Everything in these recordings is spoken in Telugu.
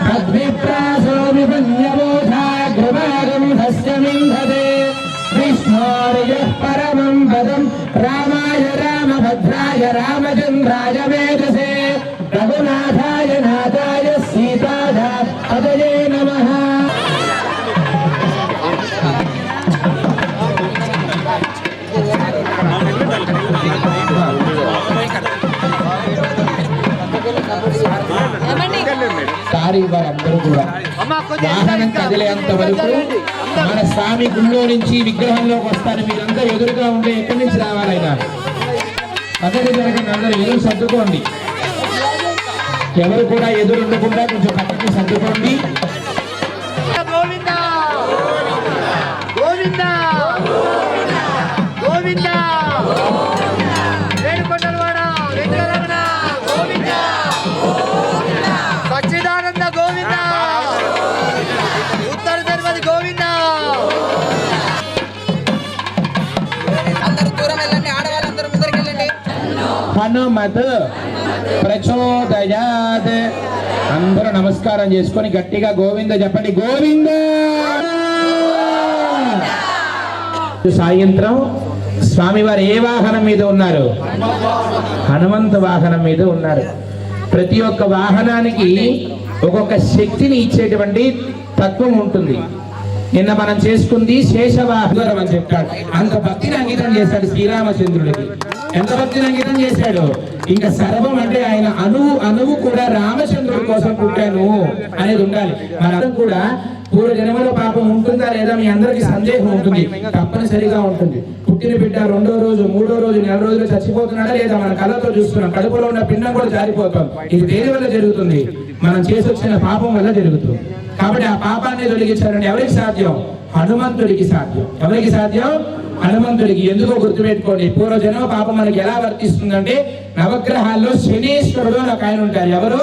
तद्विप्रासो विपन्यबोधाग्रभागं हस्यमिन्धते विष्णोर्यः परमं पदं रामाय रामभद्राय रामचन्द्राय वेदसे रघुनाथाय नाथाय सीतापतये नमः। వారందరూ కూడా వాహనం కదిలేంత వరకు మన స్వామి గుళ్ళో నుంచి విగ్రహంలోకి వస్తారు. మీరంతా ఎదురుగా ఉంటే ఎక్కడి నుంచి రావాలైనా పక్కకి జరగండి, అందరూ ఎదురు సర్దుకోండి. ఎవరు కూడా ఎదురు ఉండకుండా కొంచెం పక్కకి సర్దుకోండి. హనుమత్ ప్రచోదయాత్. అందరూ నమస్కారం చేసుకొని గట్టిగా గోవింద చెప్పండి. గోవింద. సాయంత్రం స్వామివారు ఏ వాహనం మీద ఉన్నారు? హనుమంత వాహనం మీద ఉన్నారు. ప్రతి ఒక్క వాహనానికి ఒక్కొక్క శక్తిని ఇచ్చేటువంటి తత్వం ఉంటుంది. నిన్న మనం చేసుకుంది శేషవాహనం అని చెప్తాడు. అంత భక్తిని అంకితం చేశాడు శ్రీరామచంద్రుడికి. ఎంత భక్తిని అంకితం చేశాడు! ఇంకా సర్వం అంటే ఆయన అణువు కూడా రామచంద్రుడి కోసం పుట్టాను అనేది ఉండాలి. మనందరం కూడా పూర్వ జన్మలో పాపం ఉంటుందా లేదా మీ అందరికి సందేహం ఉంటుంది. తప్పనిసరిగా ఉంటుంది. పుట్టిన బిడ్డ 2వ రోజు 3వ రోజు నెల రోజులు చచ్చిపోతున్నాడా లేదా మన కళ్ళతో చూస్తున్నాం. కడుపులో ఉన్న పిండం కూడా జారిపోతాం. ఇది దేని వల్ల జరుగుతుంది? మనం చేసి వచ్చిన పాపం వల్ల జరుగుతుంది. కాబట్టి ఆ పాపాన్ని తొలగించాలని ఎవరికి సాధ్యం? హనుమంతుడికి సాధ్యం. ఎవరికి సాధ్యం? హనుమంతుడికి. ఎందుకో గుర్తుపెట్టుకోండి. పూర్వజన్మ పాపం మనకి ఎలా వర్తిస్తుందంటే, నవగ్రహాల్లో శనేశ్వరుడు అని ఒక ఆయన ఉంటారు. ఎవరు?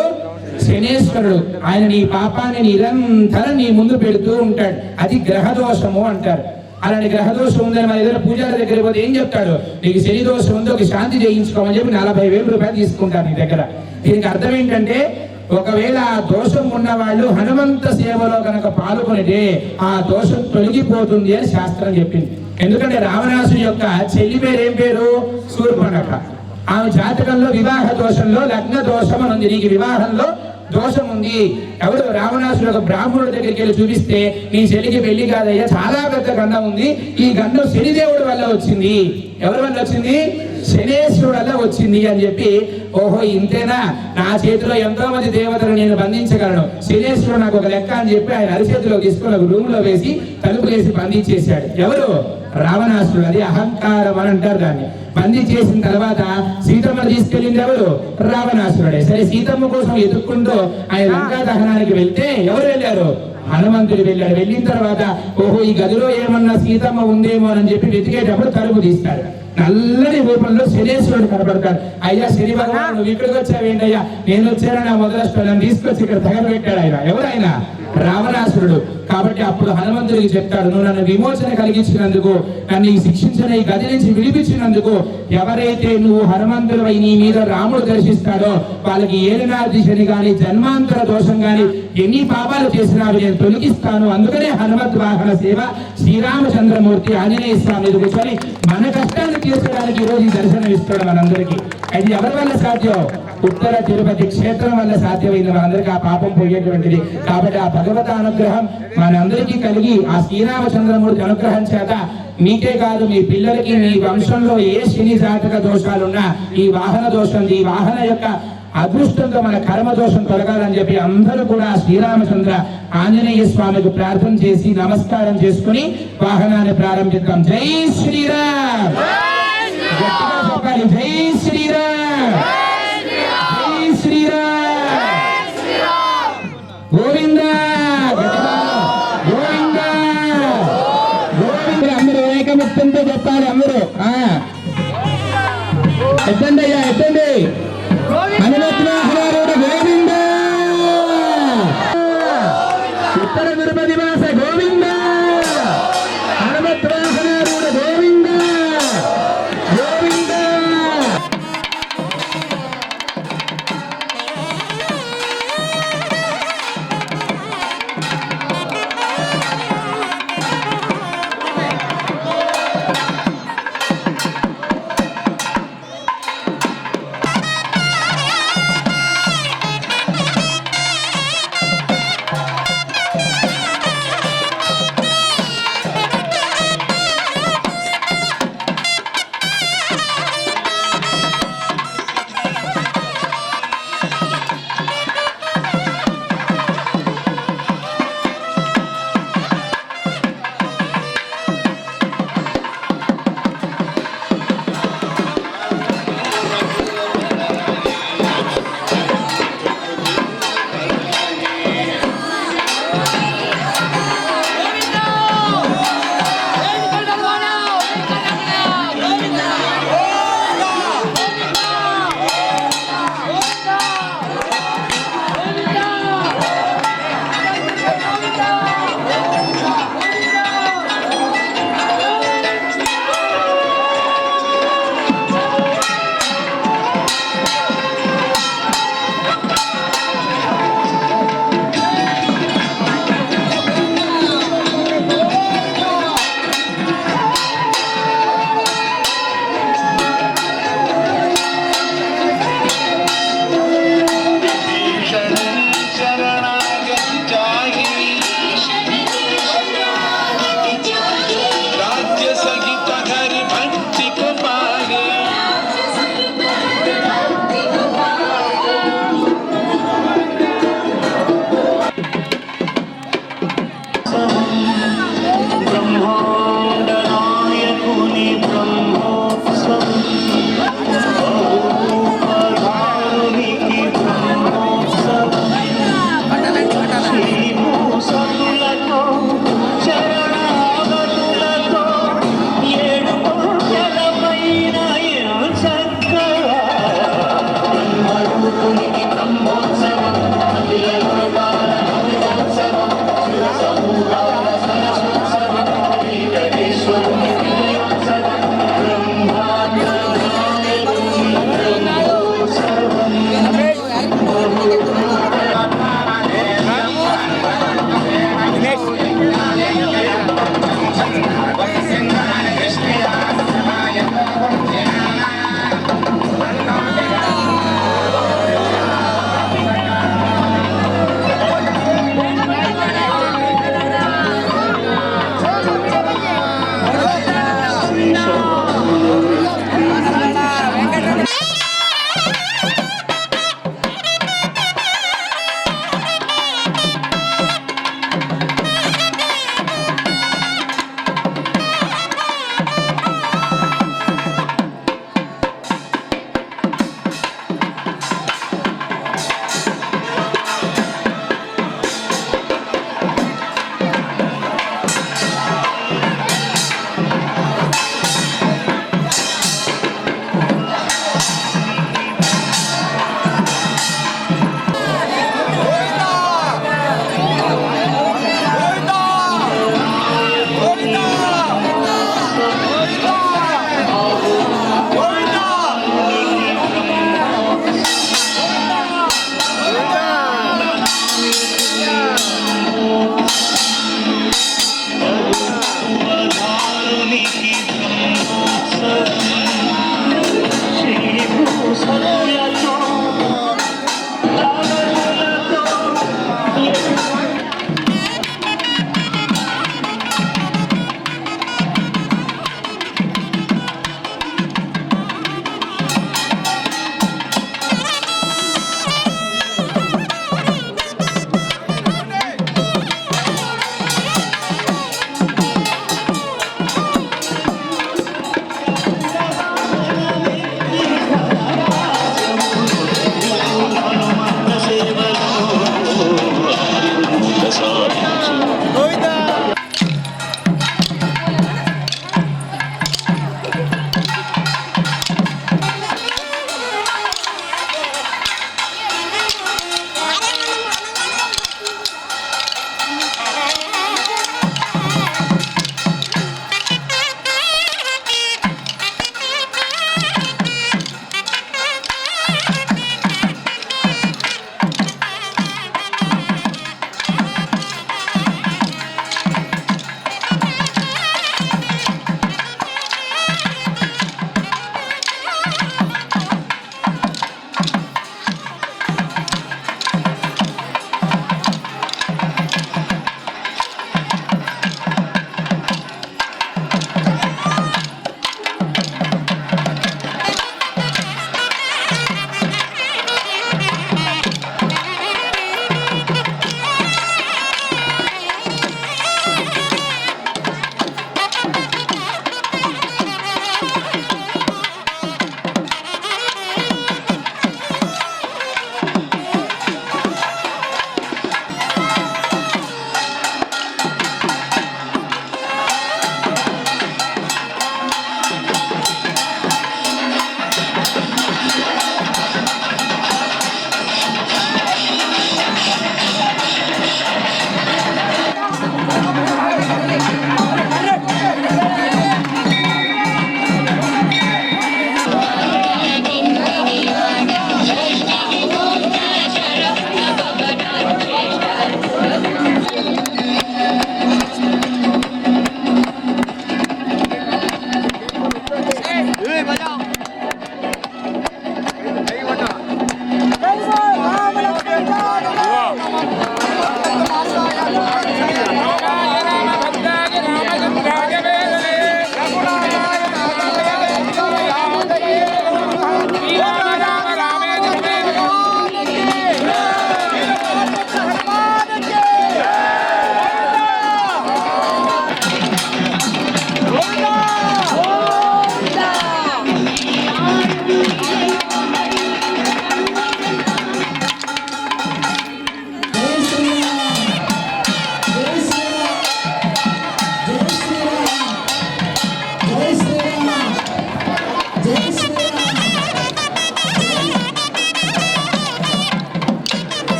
శనేశ్వరుడు. ఆయన నీ పాపాన్ని నిరంతరం నీ ముందు పెడుతూ ఉంటాడు. అది గ్రహదోషము అంటారు. అలాంటి గ్రహదోషం ఉందని మన ఏదైనా పూజారి దగ్గర పోతే ఏం చెప్తాడు? నీకు శని దోషం ఉంది, ఒక శాంతి చేయించుకోమని చెప్పి 40,000 రూపాయలు తీసుకుంటారు నీ దగ్గర. దీనికి అర్థం ఏంటంటే, ఒకవేళ ఆ దోషం ఉన్న వాళ్ళు హనుమంత సేవలో కనుక పాల్గొనితే ఆ దోషం తొలగిపోతుంది అని శాస్త్రం చెప్పింది. ఎందుకంటే రావణాసుడి యొక్క చెల్లి పేరు ఏం పేరు? శూర్పణఖ. ఆమె జాతకంలో వివాహ దోషంలో లగ్న దోషం అని ఉంది. నీకు వివాహంలో దోషం ఉంది. ఎవరు? రావణాసుడు ఒక బ్రాహ్మణుడి దగ్గరికి వెళ్ళి చూపిస్తే, నీ చెల్లికి పెళ్లి కాదయ్యా, చాలా పెద్ద గండం ఉంది, ఈ గండం శనిదేవుడి వల్ల వచ్చింది. ఎవరి వల్ల వచ్చింది? శనేశ్వరుడు వల్ల వచ్చింది అని చెప్పి, ఓహో ఇంతేనా, నా చేతిలో ఎంతో మంది దేవతలు నేను బంధించగలను, శనేశ్వరుడు నాకు ఒక లెక్క అని చెప్పి ఆయన అరిచేతిలో తీసుకుని ఒక రూమ్ లో వేసి తలుపులేసి బంధించేశాడు. ఎవరు? రావణాసురుడు. అది అహంకారం అని అంటారు దాన్ని. బంధించేసిన తర్వాత సీతమ్మను తీసుకెళ్ళింది ఎవరు? రావణాసురుడే. సరే, సీతమ్మ కోసం ఎదుక్కుంటూ ఆయన లంకా దహనానికి వెళ్తే ఎవరు వెళ్ళారు? హనుమంతుడు వెళ్ళాడు. వెళ్ళిన తర్వాత ఓహో ఈ గదిలో ఏమన్నా సీతమ్మ ఉందేమో అని చెప్పి వెతికేటప్పుడు తలుపు తీస్తాడు. నల్లని రూపంలో శనేశ్వరుడు కనబడతాడు. అయ్యా శని భగవాన్, నువ్వు ఇక్కడికి వచ్చావేంటయ్యా? నేను వచ్చానని ఆ మొదలష్టం తీసుకొచ్చి ఇక్కడ తగలబెట్టాడు ఆయన. ఎవరైనా? రావణాసురుడు. కాబట్టి అప్పుడు హనుమంతుడికి చెప్తాడు, నువ్వు నన్ను విమోచన కలిగించినందుకు, నన్ను శిక్షించిన ఈ గది నుంచి విడిపించినందుకు, ఎవరైతే నువ్వు హనుమంతుడు నీ మీద రాముడు దర్శిస్తాడో వాళ్ళకి ఏలినాటి శని గాని జన్మాంతర దోషం గాని ఎన్ని పాపాలు చేసినా నేను తొలగిస్తాను. అందుకనే హనుమత్ వాహన సేవ శ్రీరామచంద్రమూర్తి ఆంజనేయ స్వామి కూర్చొని మన కష్టాన్ని తీర్చడానికి ఈ రోజు దర్శనం ఇస్తాడు మనందరికీ. అది ఎవరి వల్ల సాధ్యం? ఉత్తర తిరుపతి క్షేత్రం వల్ల సాధ్యమైంది మనందరికీ ఆ పాపం పోయేటువంటిది. కాబట్టి ఆ భగవత అనుగ్రహం మనందరికీ కలిగి ఆ శ్రీరామచంద్రమూర్తి అనుగ్రహం చేత మీకే కాదు మీ పిల్లలకి, మీ వంశంలో ఏ శని జాతక దోషాలున్నా ఈ వాహన దోషం, ఈ వాహన యొక్క అదృష్టంతో మన కర్మ దోషం తొలగాలని చెప్పి అందరూ కూడా శ్రీరామచంద్ర ఆంజనేయ స్వామికి ప్రార్థన చేసి నమస్కారం చేసుకుని వాహనాన్ని ప్రారంభిద్దాం. జై శ్రీరామ్. గట్టిగా చెప్పాలి, జై శ్రీరామ్, జై శ్రీరామ్, గోవింద గోవింద గోవింద. అందరూ ఏకముక్తంతో చెప్పాలి. అందరూ ఎత్తండి అయ్యా, ఎత్తండి. హనుమత్ వాహనారూఢ గోవింద, ఉత్తర తిరుపతి వాస గోవింద, హనుమత్ వాహనారూఢ గోవింద గోవింద. బ్రహ్మోత్సవం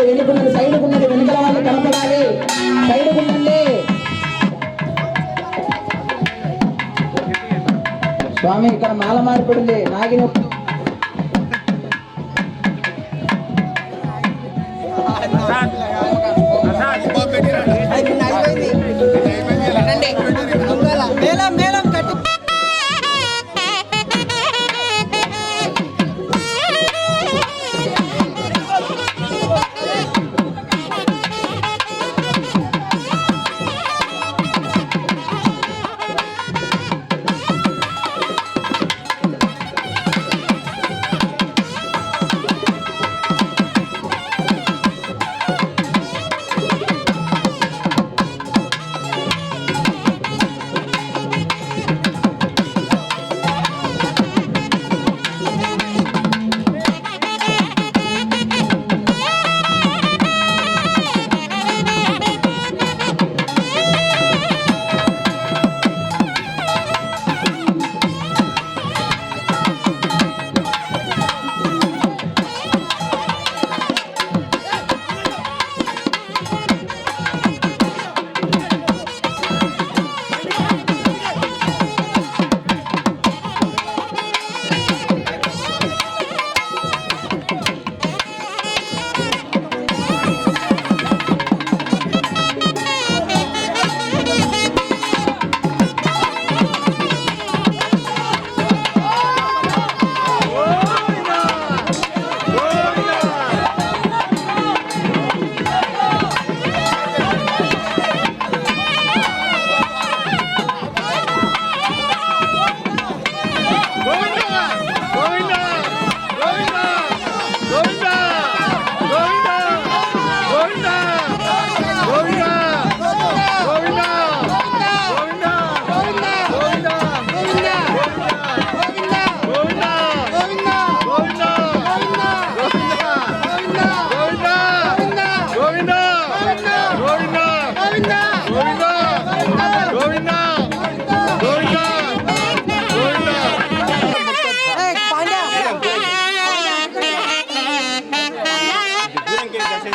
వెనుకున్నది సైడ్కున్నది వెనుకల వాళ్ళు కనపడాలి. సైడ్కుండండి స్వామి. ఇక్కడ మాల మార్పిడి నాగిన మేళం కట్టి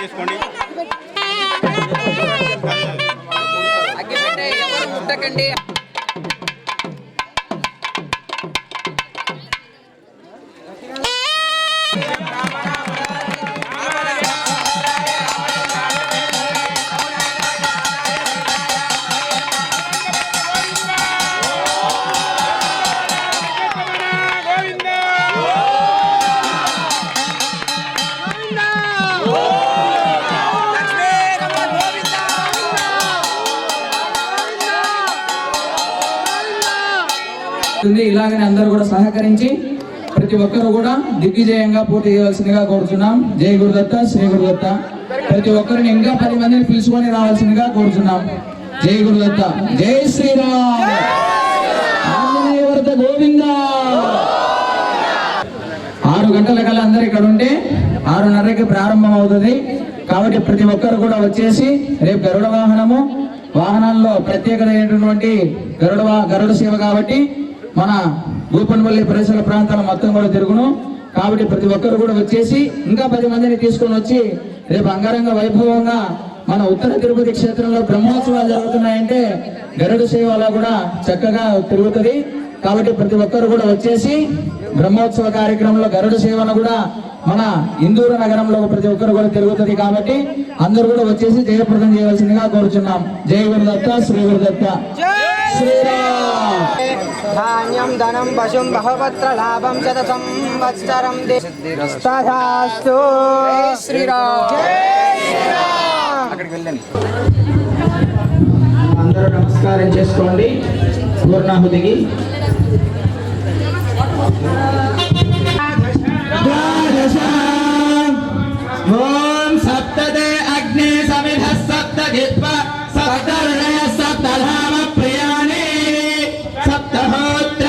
చేసుకోండి. అగ్గిపెట్టె ఎవరు ముట్టకండి. ఇలాగనే అందరూ కూడా సహకరించి ప్రతి ఒక్కరు కూడా దిగ్విజయంగా పూర్తి చేయవలసిందిగా కోరుతున్నాం. జై గురుదత్త, శ్రీ గురుదత్త. ప్రతి ఒక్కరిని ఇంకా 10 మందిని పిలుచుకొని రావాల్సిందిగా కోరుతున్నాం. జై గురుదత్త, జై శ్రీరామ్, ఆంజనేయ వరద గోవింద. 6 గంటల కల్లా అందరు ఇక్కడ ఉంటే 6:30కి ప్రారంభం అవుతుంది. కాబట్టి ప్రతి ఒక్కరు కూడా వచ్చేసి రేపు గరుడ వాహనాల్లో ప్రత్యేకత ఏంటటువంటి గరుడ సేవ కాబట్టి మన గోపన్పల్లి పరిసర ప్రాంతాల మొత్తం కూడా తిరుగును. కాబట్టి ప్రతి ఒక్కరు కూడా వచ్చేసి ఇంకా 10 మందిని తీసుకొని వచ్చి రేపు అంగరంగ వైభవంగా మన ఉత్తర తిరుపతి క్షేత్రంలో బ్రహ్మోత్సవాలు జరుగుతున్నాయంటే గరుడ సేవ అలా కూడా చక్కగా తిరుగుతుంది. కాబట్టి ప్రతి ఒక్కరు కూడా వచ్చేసి బ్రహ్మోత్సవ కార్యక్రమంలో గరుడ సేవను కూడా మన ఇందూరు నగరంలో ప్రతి ఒక్కరు కూడా తిరుగుతుంది. కాబట్టి అందరూ కూడా వచ్చేసి జయప్రదం చేయవలసిందిగా కోరుచున్నాం. జై గురుదత్త, శ్రీ గురుదత్త, శ్రీరామ్. ధాన్యం ధనం పశుం బహుపత్ర లాభం శత సంవత్సరం తథాస్తు. శ్రీరామ్. అక్కడికి వెళ్ళండి. అందరూ నమస్కారం చేసుకోండి పూర్ణాహుతికి. ఓం సప్తదే అగ్ని సమిధ సప్త జిత్వ సప్త హృదయ సప్త ధామ ప్రియాణి సప్తహోత్ర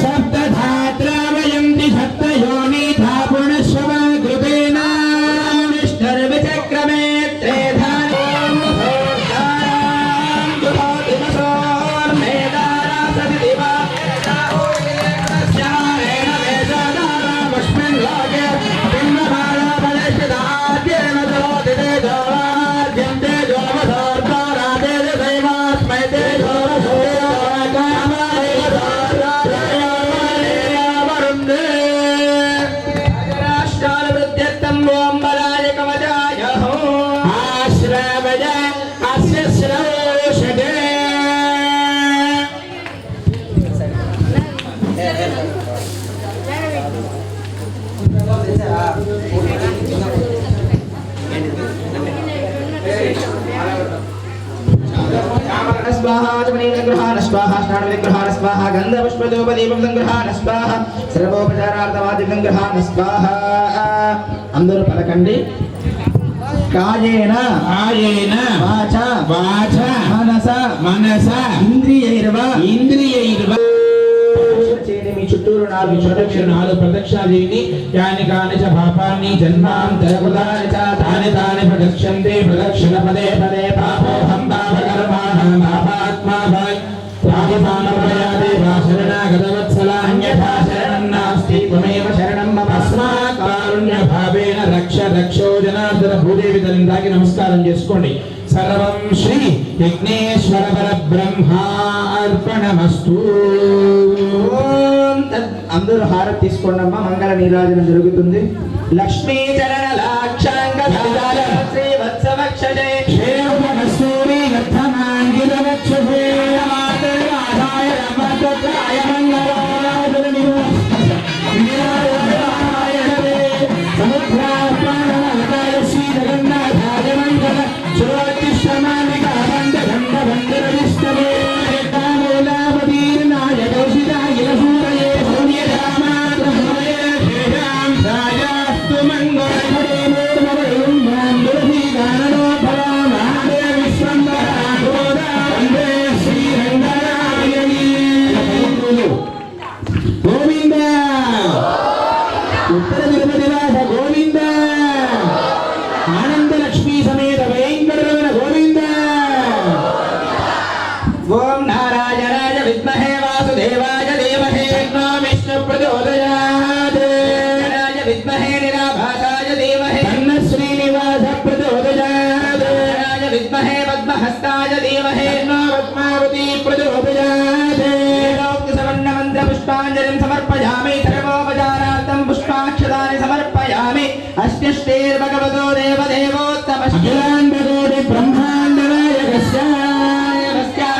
సప్త ధాత్ర వయంతి సప్త యోని ధాపుణశ్రవ కృపేణ విష్ణుర్విచక్రమే త్రేధానం स्वाहा ग्रहाण स्वाहा स्नान विग्रहाण स्वाहा गंध पुष्पदोपदीपं ग्रहाण स्वाहा सर्वोपचारार्थवादिकं ग्रहाण स्वाहा. అందరూ పలకండి. కాయేన కాయేన వాచ వాచ మనస మనస ఇంద్రియైర్వ ఇంద్రియైర్వ. మీ చుట్టూరు 4 ప్రదక్షిణాలు చేయండి. యాని కాని చ పాపాని జన్మాంతరకృతాని చ తాని తాని ప్రదక్షంతే ప్రదక్షిణ పదే పదే పాపోహం పాపకర్మాణం పాపాత్మా భాయ్ పాపమానవయాదే శరణాగతవత్సల అన్యథా శరణం నాస్తి త్వమేవ శరణం మమ. తస్మాత్ కారుణ్య భావేన రక్ష రక్షో జనార్దన. భూదేవి తల్లికి నమస్కారం చేసుకోండి. సర్వం శ్రీ విఘ్నేశ్వర పరబ్రహ్మార్పణమస్తు. అందరూ హారతి తీసుకోండి అమ్మా. మంగళ నీరాజనం జరుగుతుంది. లక్ష్మీ చరణ లాక్షాంగ శ్రీ వత్సవక్షజే క్షేమస్తూరి వర్ధమాంగిల వక్షజే ఆదాయ రమత్రాయ మంగళాయ సముద్రాత్మాయ శ్రీ జగన్నాథాయ మంగళ జ్యోతిష్మానిక బంధ బంధ బంధన విష్ణవే కామూలావతీర్ణాయ కౌశికాయ సూరయే భూమ్యధామాత్మహే శ్రీరామ్ రాజాస్తు మంగళే మూర్మవయం బాంధురహి గాననో భవామాదే విశ్వంబరాధోదా వందే శ్రీరంగనాయని. గోవింద ఉత్తర తిరుపతి వాస గోవింద. ఆనంద లక్ష్మీ సమేత భయంకరమైన గోవింద. ఓం నారాయణాయ విద్మహే వాసుదేవాయ ధీమహి విష్ణు ప్రచోదయాత్. విద్మహే నిరాభాసాయ ధీమహి తన్న శ్రీనివాస हस्ताय धीमहि तन्नो पद्मावती प्रचोदयात् पुष्पाञ्जलिं समर्पयामि सर्वोपचारार्थं पुष्पाक्षतानि समर्पयामि अष्टष्टेर्भगवतो देवदेवोत्तमश्चेन्द्रकोटि ब्रह्माण्डनायकस्य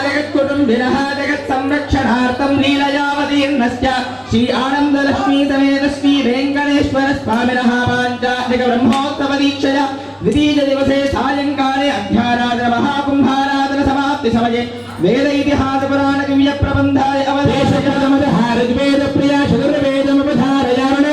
जगत्कुटुम्बिनः जगत्संरक्षणार्थं लीलयावतीर्णस्य श्री आनन्दलक्ष्मी समेत श्री वेङ्कटेश्वर स्वामिनः पाञ्चालिक ब्रह्मोत्सवदीक्षया द्वितीयदिवसे सायङ्काले अध्याराधन महाकुम्भाराधन समाप्ति समये वेद इतिहास पुराण दिव्य प्रबन्धाय ऋग्वेद प्रिया चतुर्वेदमवधारयामि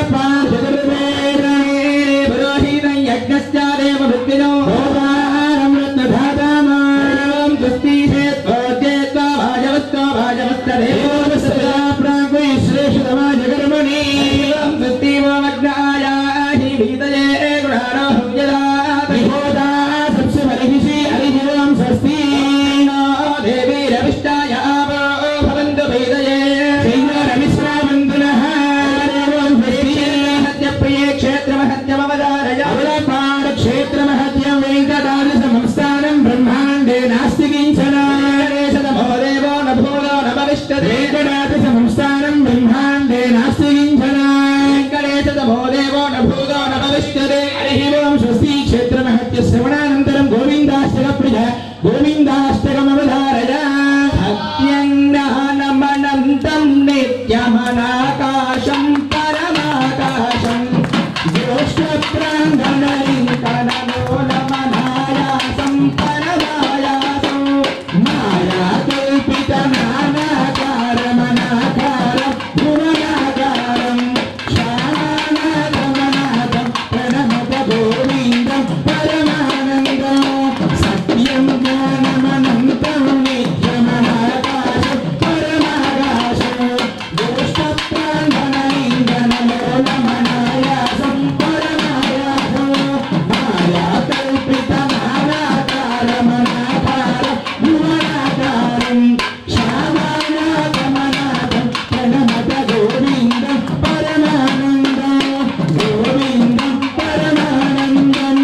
पुरोहितं यज्ञस्य देवभृत्तिनो होतारं रत्नधातामानं स्वस्तिषेत्वोद्येत्वा भाजवस्तदेवोऽवस्तदा प्राग्वै श्रेष्ठतमाजकर्मणि स्वस्तिवमग्नायाहि भीतये गुणानो हव्यदात् विहोदा सबसे बलिहिषि हरिहिरं स्वस्ति नो देवी रविष्टाय आवो भवन्तु भीतये प्रिये क्षेत्रमहत्यमवधारय क्षेत्रमहत्यं वेङ्कटाद्रिसंस्थानं ब्रह्माण्डे नास्ति किञ्चन गणेशतमो देवो न भूतो न भविष्यति वेङ्कटाद्रिसंस्थानं ब्रह्माण्डे नास्ति किञ्चन वेङ्कटेशतमो देवो न भूतो न भविष्यति हरिः ओं स्वस्ति क्षेत्रमहत्य श्रवणानन्तरं गोविन्दाष्टकप्रिय गोविन्दाष्टकमवधारय सत्यं ज्ञानमनन्तं नित्यमनाकाशं परमाकाशं ज्योष्ठप्राङ्गणलिङ्कनलोलमनायासं परमायासं मायाकल्पितनानाकारमनाकारं भुवनाकारं श्यामानाथमनाथं प्रणमत गोविन्दं परमानन्दं सत्यं ज्ञानमनन्तं नित्यमनाकाशं परमाकाशं ज्योष्ठप्राङ्गणलिङ्कनलोलमनायासं परमायासं मायाकल्पितनानाकारमनाकारं भुवनाकारं श्यामानाथमनाथं प्रणमत गोविन्दं परमानन्दं गोविन्दं परमानन्दं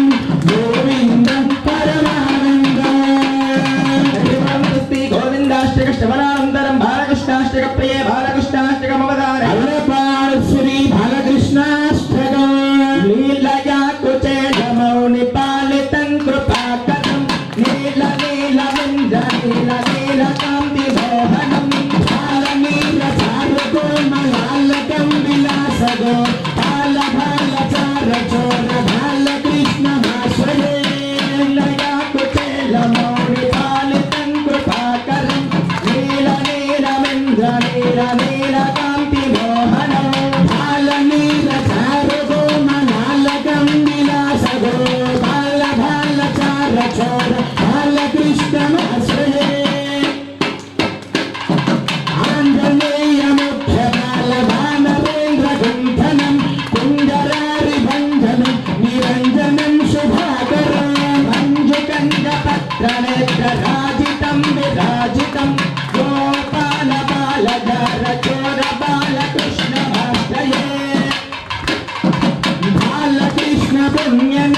गोविन्दं परमानन्दं गोविन्दाष्टकश्रवणानन्तरं बालकृष्णाष्टकप्रिये बालकृष्णाष्टकमवधारय श्री बालकृष्णाष्टकं लीलया कुचेलमौनिपालितं कृपाकरं नीलनीलकान्तिमोहनं बालनीलचारुकोमलालकं विलासगो बालबालचारचोरबालकृष्णमाश्रये लीलया कुचेलमौनिपालितं कृपाकरं नीलनीलकान्तिमोहनं बालनीलचारुकोमलालकं विलासगो बालबालचारचोर बालकृष्णमाश्रये आञ्जनेयमुख्यबालवानरेन्द्रकुण्ठनं कुञ्जरारिभञ्जनं निरञ्जनं शुभाकरं मञ्जुकण्ठपत्रनेत्रराजितं विराजितं गोपालबालचरचोरबालकृष्णमाश्रये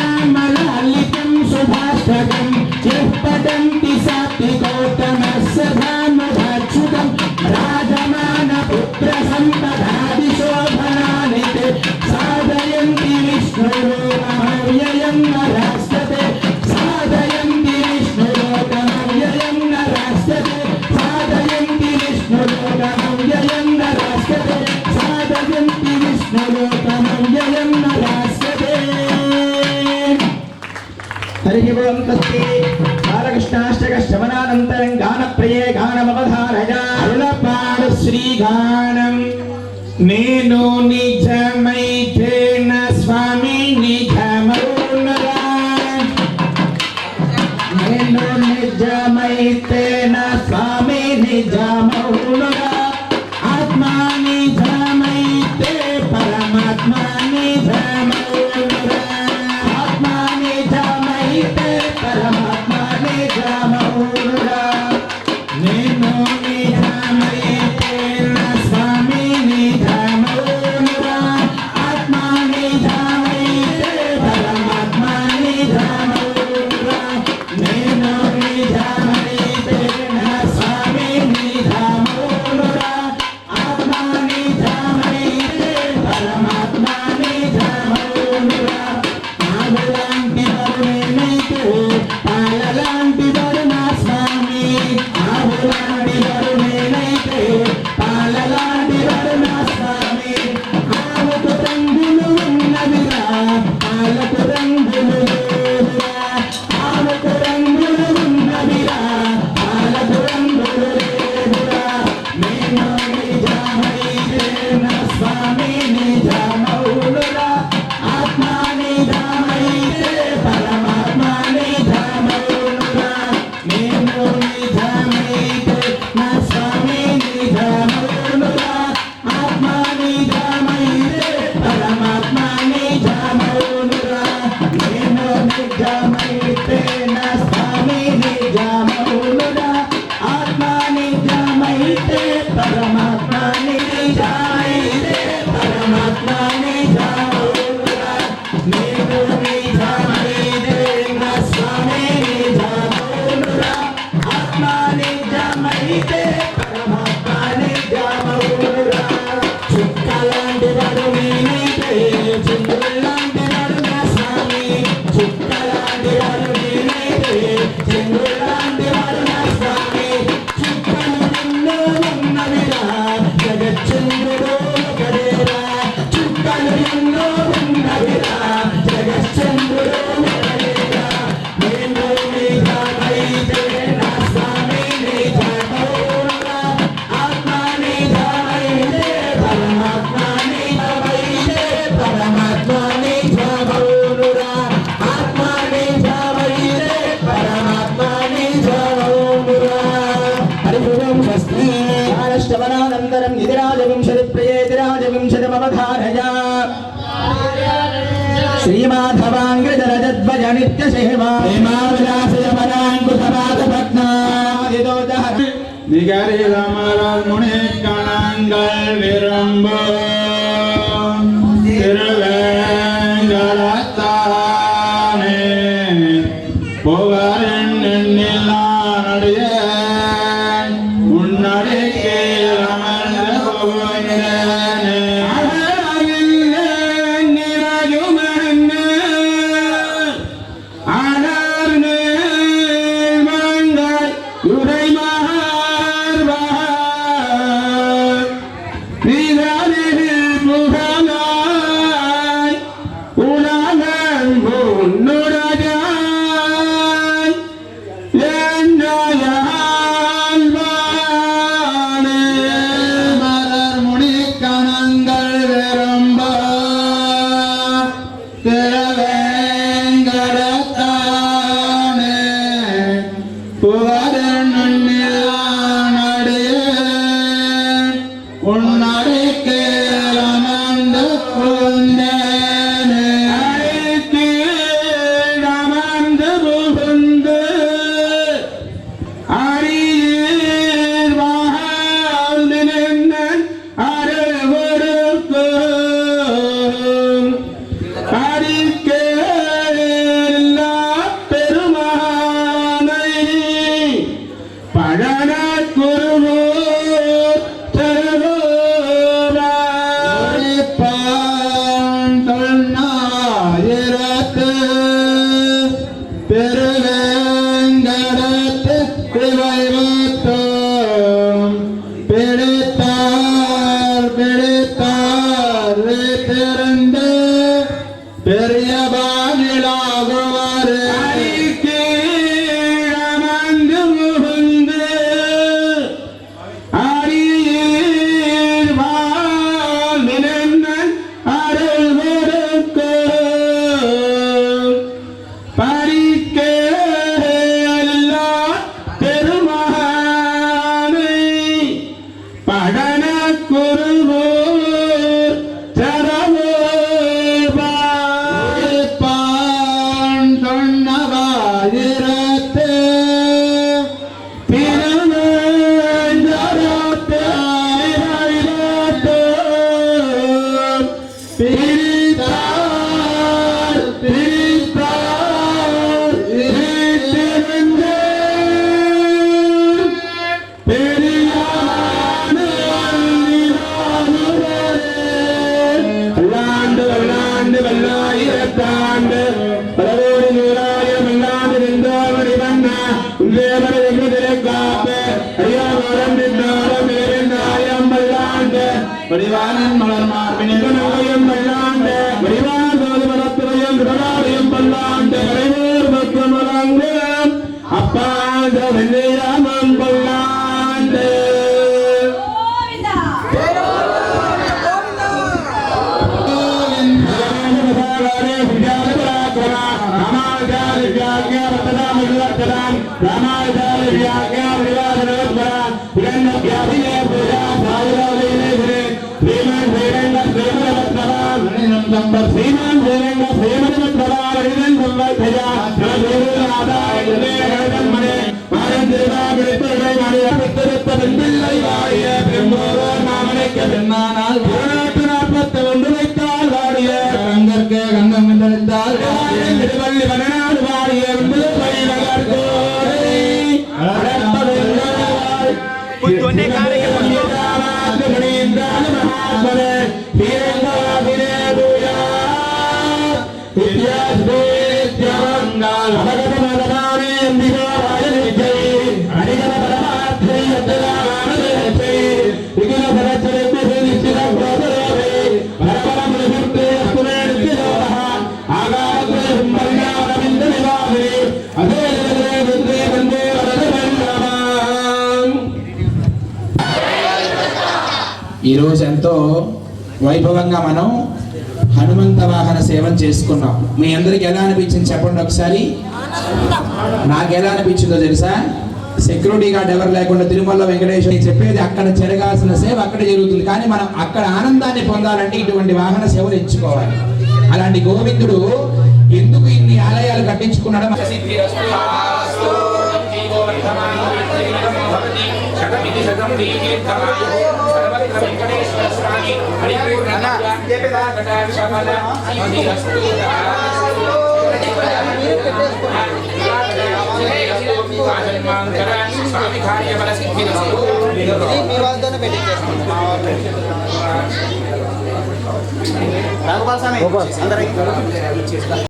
बालकृष्णपुण्यनामलालितं शुभाष्टकं यः पठन्ति सात्विकोत्तमस्य धामधाच्युतं राजमानपुत्रसम्पदादिशोभनानि ते साधयन्ति विष्णुलोकमव्ययं नरास्तते साधयन्ति विष्णुलोकमव्ययं नरास्तते साधयन्ति विष्णुलोकमव्ययं नरास्तते साधयन्ति विष्णुलोकमव्ययं नरास्तते हरिः ओं तस्मै बालकृष्णाष्टकश्रवणानन्तरं गानप्रिये गानमवधारय अरुणपाद श्रीगानं నేను నిజమైతేన స్వామి నిజమౌనరా నేను నిజమైతేన స్వామి నిజమౌనరా ఆత్మా నిజమైతే పరమాత్మ నిజమౌనరా ఆత్మా నిజమైతే పరమాత్మ నిజమౌనరా నేను నిజమైతేన స్వామి నిజమౌనరా ఆత్మా నిజమైతే పరమాత్మ నిజమౌనరా నేను నిజ పాలకు రంగులు లేవురా ఆమెకు రంగులు ఉన్నవిరా పాలకు రంగులు లేవురా నేను నిజమైతే నా స్వామి నిజమౌనురా ఆత్మ నిజమైతే పరమాత్మ నిజమౌనురా నేను నిజమైతే నా స్వామి నిజమౌనురా ఆత్మ నిజమైతే పరమాత్మ నిజమౌనురా నేను నిజమైతే నా స్వామి నిజమౌనురా ఆత్మ నిజమైతే పరమాత్మ నిజమైతే పరమాత్మ నిజమౌనురా నేను నిజమైతే నా స్వామి నిజమౌనురా ఆత్మ నిజమైతే పరమాత్మ నిజమౌనురా చుక్కలాంటి వాడు నేనైతే చంద్రుల్లాంటి వాడు నా స్వామి చుక్కలాంటి వాడు నేనైతే చంద్రుల్లాంటి వాడు నా స్వామి చుక్కలు ఎన్నో ఉన్నవిరా జగచ్చంద్రుడు ఒకడేరా చుక్కలు ఎన్నో ఉన్నవిరా జగచ్చంద్రుడు ఒకడేరా నేను నిజమైతే నా స్వామి నిజమౌనురా ఆత్మ నిజమైతే పరమాత్మ నిజమైతే పరమాత్మ నిజమౌనురా ఆత్మ నిజమైతే పరమాత్మ నిజమౌనురా హరి ఓం స్వస్తి శ్రవణానంతరం నిధిరాజవింశతి ప్రియేతిరాజవింశతిమవధారయ శ్రీమాధవాంగ్రజరజధ్వజ నిత్యసేవా ஹேமாவிலாசயபராங்குசபாதபத்னாதிதோதஹ நிகரிதமரல் முனிக்கணங்கள் விரும்பு திருவேங்கடத்தானே புகழின் எண்ணில்லானடிய உன்னடிக்கே அமர்ந்து புகுந்தேனே மலர் முடிக்கணங்கள் விரும்ப திருவேங்கடத்தானே புகழெண்ணில்லானடியே உன்னடிக்கே அமர்ந்து புகுந்தேனே அடிக்கீழ் அமர்ந்து புகுந்து அரியீர் வாழ்ந்து நின்றன் அருள் பொறுப்பு அடிக்கேலா பெருமானை பழன குருவூர் திருவாரிப்பான் தொன்னாயிரத்து திருவேங்கடத்து திவைவத்தோம் பிடித்தார் பிடித்தார் திறந்து பெரிய பாகிலாகுவார் அடிக்கீழமர்ந்து புகுந்து அரியீர் வாழ்ந்து நின்றன் அருள் பொறுக்கும் பறிக்கே அல்லா பெருமானை படன குருவூர் சரவோபா ఈరోజు ఎంతో వైభవంగా మనం హనుమంత వాహన సేవ చేసుకున్నాం. మీ అందరికి ఎలా అనిపించింది చెప్పండి ఒకసారి. నాకు ఎలా అనిపించిందో తెలుసా? సెక్యూరిటీ గార్డ్ ఎవరు లేకుండా తిరుమల వెంకటేశ్వర చెప్పేది అక్కడ జరగాల్సిన సేవ అక్కడ జరుగుతుంది. కానీ మనం అక్కడ ఆనందాన్ని పొందాలంటే ఇటువంటి వాహన సేవలు ఎంచుకోవాలి. అలాంటి గోవిందుడు ఎందుకు ఇన్ని ఆలయాలు కట్టించుకున్నాడు? మీ వాళ్ళతోనే పెట్టించేస్తాం.